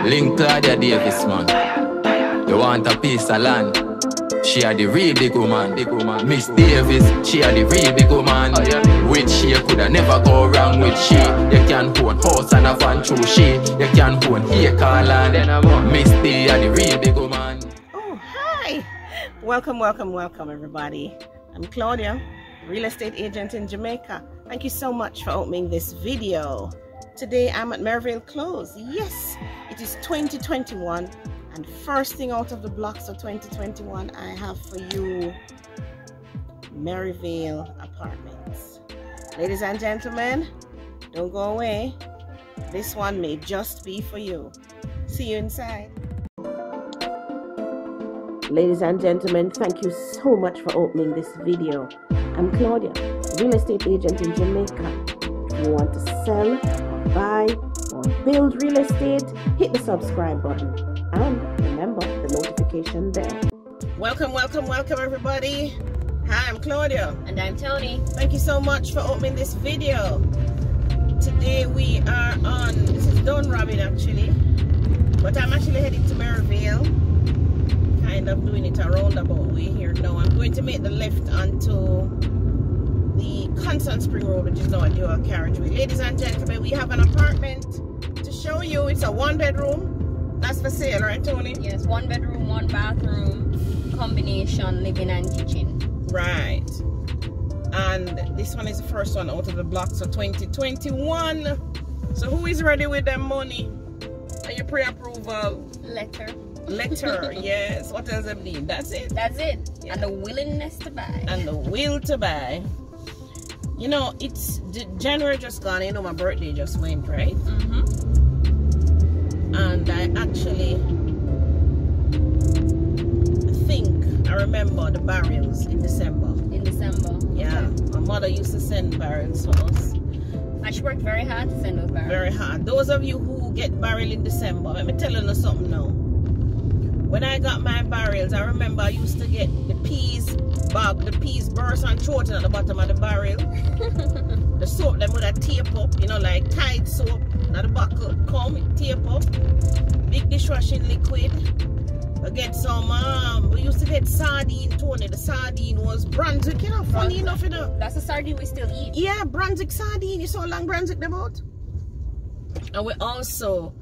Link Claudia Davis, man. You want a piece of land? She are the real big woman. Miss Davis, she are the real big woman. With she, you coulda never go wrong with she. You can own house and a van through she. You can own acre land. Miss D are the real big woman. Oh, hi. Welcome everybody. I'm Claudia, real estate agent in Jamaica. Thank you so much for opening this video. Today I'm at Merrivale Close. Yes, it is 2021, and first thing out of the blocks of 2021, I have for you Merrivale Apartments. Ladies and gentlemen, don't go away. This one may just be for you. See you inside. Ladies and gentlemen, thank you so much for opening this video. I'm Claudia, real estate agent in Jamaica. If you want to sell, or buy, or build real estate, hit the subscribe button and remember the notification bell. Welcome everybody. Hi, I'm Claudia. And I'm Tony. Thank you so much for opening this video. Today we are on, this is Don Robin actually, but I'm actually heading to Merrivale. Kind of doing it a roundabout way here now. I'm going to make the left onto the Constant Spring Road, which is now a dual carriageway. Ladies and gentlemen, we have an apartment to show you. It's a one-bedroom. That's for sale, right, Tony? Yes, 1 bedroom, 1 bathroom, combination living and kitchen. Right. And this one is the first one out of the blocks of 2021. So who is ready with their money and your pre-approval letter? Yes. What else I need? That's it. Yeah. And the willingness to buy. And the will to buy. You know, it's January just gone. You know, my birthday just went, right? And I actually think I remember the barrels in December. Yeah. Okay. My mother used to send barrels for us. And she worked very hard to send those barrels. Very hard. Those of you who get barrel in December, let me tell you something now. When I got my barrels, I remember I used to get the peas bag, the peas burst and throat at the bottom of the barrel. The soap, them would have tape up, you know, like Tide soap. Now the buckle come, it tape up. Big dishwashing liquid. I get some, we used to get sardine, Tony. The sardine was Brunswick, you know, funny enough, you know. That's the sardine we still eat. Yeah, Brunswick sardine. You saw how long Brunswick them out? And we also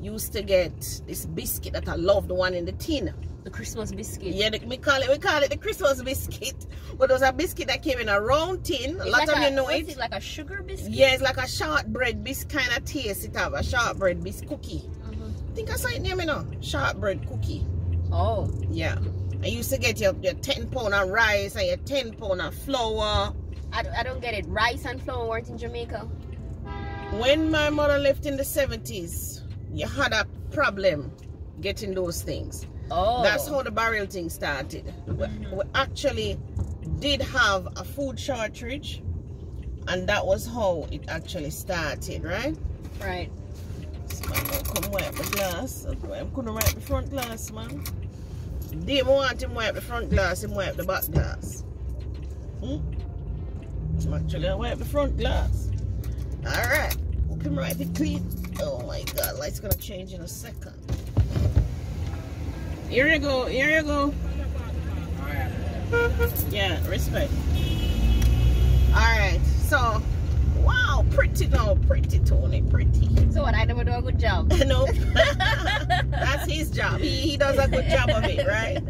used to get this biscuit that I love, the one in the tin. The Christmas biscuit. Yeah, we call it the Christmas biscuit. But it was a biscuit that came in a round tin. A lot of you know it. Is it like a sugar biscuit? Yeah, it's like a shortbread biscuit kind of taste. It have a shortbread biscuit cookie. I think I saw it name, you know. Shortbread cookie. Oh. Yeah. I used to get your 10 pound of rice and your 10 pound of flour. I don't get it. Rice and flour weren't in Jamaica. When my mother left in the 70s, you had a problem getting those things. Oh. That's how the barrel thing started. We actually did have a food shortage, and that was how it actually started, right? Right. This man don't come wipe the glass. That's why I couldn't wipe the front glass, man. Didn't want him wipe the front glass, him wipe the back glass. So actually I wipe the front glass. Alright. Hope him wipe it clean. Oh my god, light's gonna change in a second. Here you go, here you go. Yeah, respect. Alright, so wow, pretty now, pretty Tony, pretty. So what, I never do a good job? No. That's his job. He does a good job of it, right?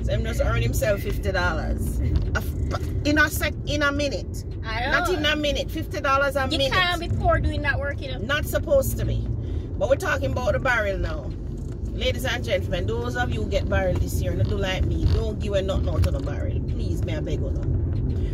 So he just earn himself $50 in a minute. I know. Not in a minute, $50 a minute. You can't be poor doing that work, you know. Not supposed to be. But we're talking about the barrel now. Ladies and gentlemen, those of you who get barrel this year and do like me, don't give a nothing out of the barrel. Please, may I beg you.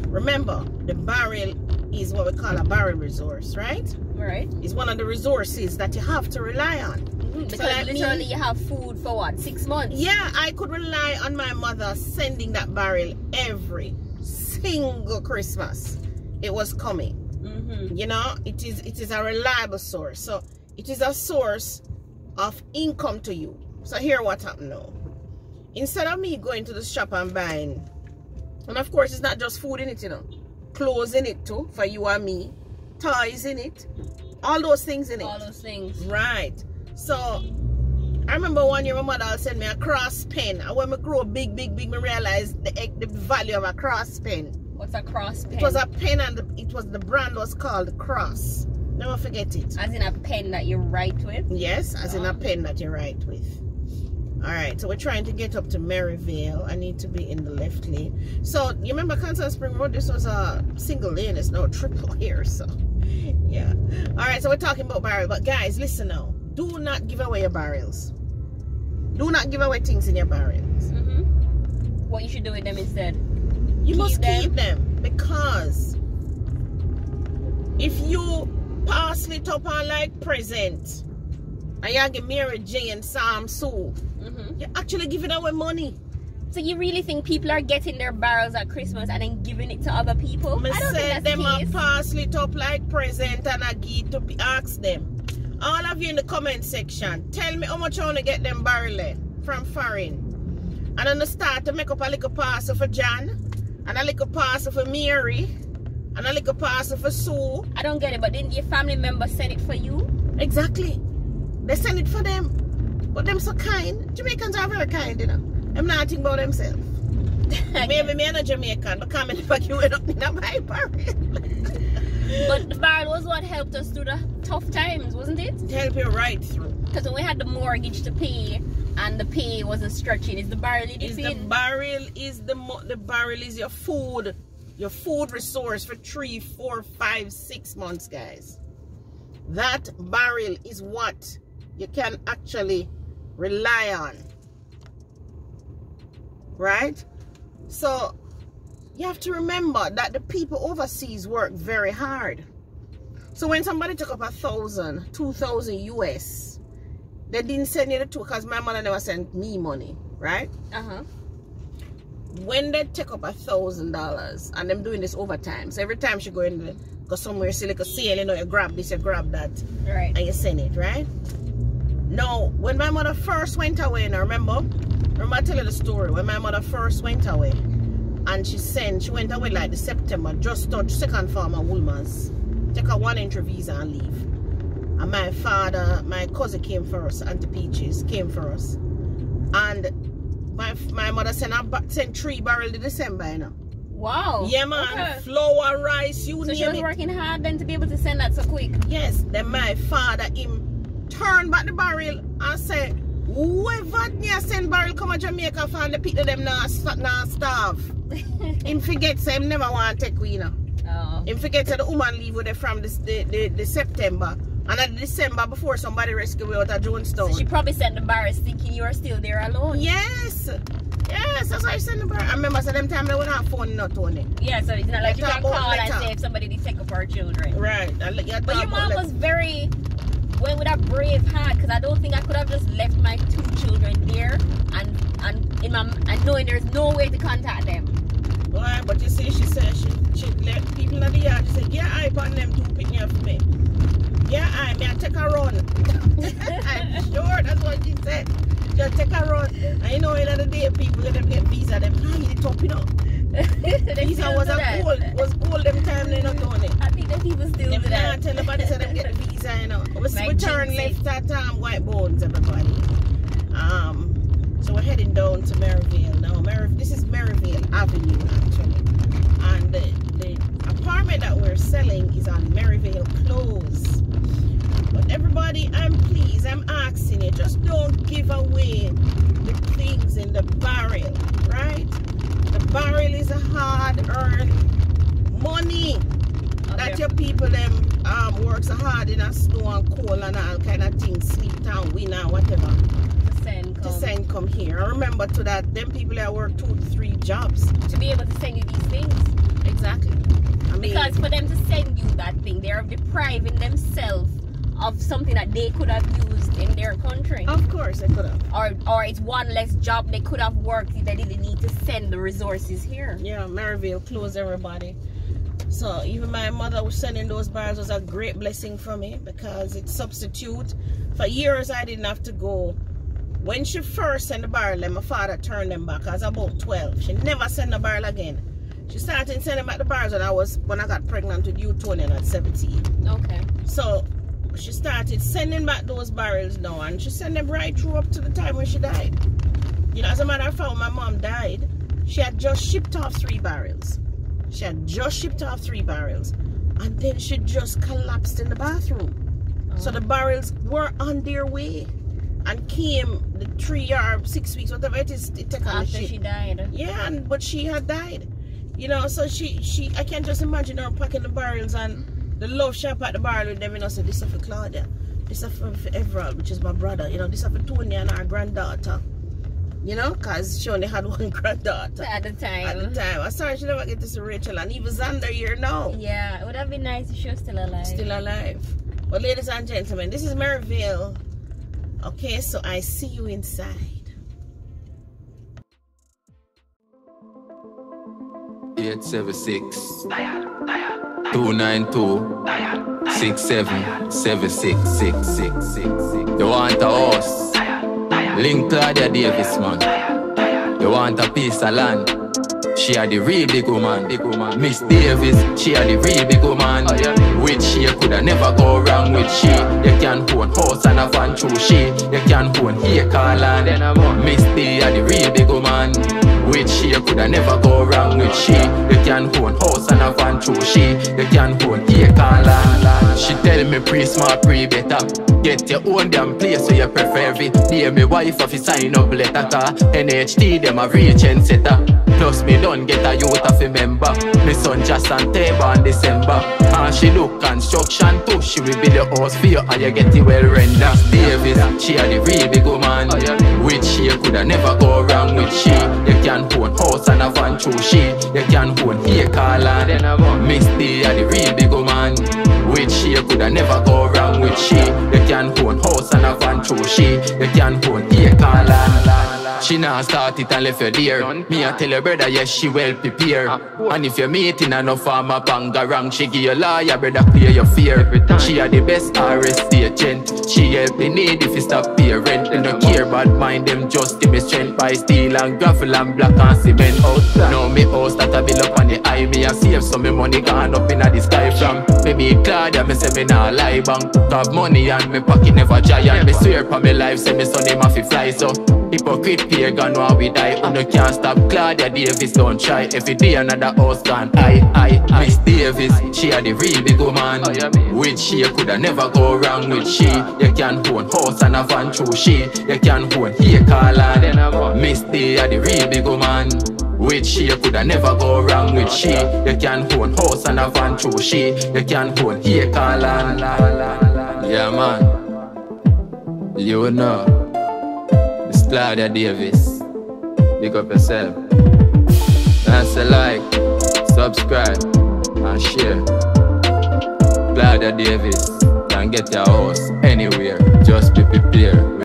Remember, the barrel is what we call a barrel resource, right? Right. It's one of the resources that you have to rely on. Because so like literally you have food for what, 6 months? Yeah, I could rely on my mother sending that barrel every single Christmas. It was coming. You know, it is a reliable source. So it is a source of income to you. So here what happened now. Instead of me going to the shop and buying, and of course it's not just food in it, you know, clothes in it too for you and me, toys in it, all those things in it. All those things. Right. So I remember one year my mother sent me a cross pen. And when I grew up big, I realized the value of a cross pen. What's a cross pen? It was a pen and the brand was called Cross. Never forget it. As in a pen that you write with? Yes, as in a pen that you write with. Alright, so we're trying to get up to Merrivale. I need to be in the left lane. So, you remember Kansas Spring Road? This was a single lane. It's no triple here, so yeah. Alright, so we're talking about barrels. But guys, listen now. Do not give away your barrels. Do not give away things in your barrels. What you should do with them instead? You must keep them, because if you pass it up on like present and you give Mary J and Sam Sue, you're actually giving away money. So you really think people are getting their barrels at Christmas and then giving it to other people? I don't think that's the case. Pass it up like present and I give to ask them. All of you in the comment section, tell me how much I want to get them barrel from foreign. And then I start to make up a little parcel for John, and a little parcel for Mary, and a little parcel for Sue. I don't get it, but didn't your family member send it for you? Exactly. They send it for them. But them so kind. Jamaicans are very kind, you know. I'm not thinking about themselves. Maybe me and a Jamaican, but come in back you end up in a my barrel. But the barrel was what helped us through the tough times, wasn't it? It helped you right through. Because when we had the mortgage to pay and the pay wasn't stretching, is the barrel in the barrel is the barrel is your food resource for 3, 4, 5, 6 months, guys. That barrel is what you can actually rely on, right? So you have to remember that the people overseas work very hard. So when somebody took up 1,000, 2,000 US, they didn't send you the two, because my mother never sent me money, right? When they take up $1,000 and them doing this overtime, so every time she go somewhere, see like a sale, you know, you grab this, you grab that, right, and you send it, right? Now, when my mother first went away, now remember I tell you the story, when my mother first went away, and she went away like the September, just touch second farmer Woolman's, take a 1-entry visa and leave. And my father, my cousin came for us, Auntie Peaches came for us. And my mother sent 3 barrels in December, you know. Wow. Yeah, man. Okay. Flour, rice, you name it. So she was working hard then to be able to send that so quick? Yes. Then my father, him turned back the barrel and said, whoever near send barrel come to Jamaica for the people them now starve. Him forget, so him never want to take we, you know. Him forget that the woman leave with it from the September. And at December, before somebody rescued me out of Jonestown. So she probably sent the barrels thinking you were still there alone. Yes. Yes, that's why I sent the barrel. I remember so them time they would have phone not on it. Yeah, so it's not like you can call and say if somebody did take up our children. Right. But your mom was very, went with a brave heart, because I don't think I could have just left my 2 children there and knowing there's no way to contact them. Boy, but you see, she said she let people in the yard. She said, yeah, I put them to pick me up for me. Yeah, I take a run. I'm sure that's what she said. Just take a run. And you know, in the day, people let them get visa, them hide it up, you know. Visa was gold them time, they not doing it. I think that people still do that. Tell nobody so them get the visa, you know. We turn left at White Bones, everybody. So we're heading down to Merrivale now. This is Merrivale Avenue, actually. And the apartment that we're selling is on Merrivale Close. But everybody, I'm asking you, just don't give away the things in the barrel, right? The barrel is a hard-earned money that your people them work so hard in a snow and cold and all kind of things, sleep down, winter, whatever. To send come here. I remember to that, them people that work 2 to 3 jobs to be able to send you these things. Exactly. I mean, because for them to send you that thing, they are depriving themselves of something that they could have used in their country. Of course they could have. Or it's one less job they could have worked if they didn't need to send the resources here. Yeah, Merrivale Close, everybody. So even my mother was sending those bars was a great blessing for me, because it's substitute. For years I didn't have to go. When she first sent the barrel, my father turned them back. I was about 12. She never sent the barrel again. She started sending back the barrels when I got pregnant with you, Tony, at 17. Okay. So she started sending back those barrels now, and she sent them right through up to the time when she died. You know, as a matter of fact, when my mom died, she had just shipped off 3 barrels. She had just shipped off 3 barrels, and then she just collapsed in the bathroom. So the barrels were on their way and came the 3 or 6 weeks, whatever it is, it took after she died. Yeah, but she had died. You know, so she I can just imagine her packing the barrels, and the love shop at the barrel with them, you know, so this is for Claudia, this is for Everald, which is my brother, you know, this is for Tony and our granddaughter. You know, because she only had 1 granddaughter. At the time. At the time. I'm sorry she never get to see Rachel, and even Xander here now. Yeah, it would have been nice if she was still alive. Still alive. But ladies and gentlemen, this is Merrivale. Okay, so I see you inside. 876 292 677666. You want a house? Link Claudia Davis, man. You want a piece of land? She had the real big woman. Miss Davis, she had the real big woman. Which she coulda never go wrong with she. You can own house and a van through she. You can own acre land. Miss D had the real big woman. Which she coulda never go wrong with she. You can own house and a van through she. You can own acre land. She tell me pre-smart, pre-better. Get your own damn place so you prefer it. Dear me wife if you sign up letter car. NHT them a real trend setter. Plus me don't get a youth of a member. My son just on table in December. And she do construction too. She will build your house for you and you get it well rendered. Davis, she had the real big woman. Which she coulda never go wrong with she. You can own house and a van through she. You can own acre land. Miss D had the real big woman. Which she coulda never go wrong with she. You can own house and a van through she. You can own acre land. She now start it and left you there. Me I tell your brother yes she well prepared. And if you're meeting enough farmer panga wrong, she give you lawyer brother clear your fear. She are the best RST agent. She help the need if you stop pay rent. They don't care about mind them just give me strength by steel and gravel and black and cement out. Now me house that I build up on the eye. Me I save some me money gone up in the sky from. Me Claudia me say me nah lie bank. Have money and me pocket never giant. Me swear for me life say me son him have to fly so. Hypocrite pagan while we die. You can't stop Claudia Davis, don't try. Every day another house gone. Miss Davis, she had the real big woman. Which she coulda never go wrong with she. You can own house and a van through she. You can own acre land. Miss D had the real big woman. Which she coulda never go wrong with she. You can own house and a van through she. You can own acre land. Yeah man, you know. Claudia Davis, pick up yourself. That's a like, subscribe, and share. Claudia Davis, can get your house anywhere. Just be prepared.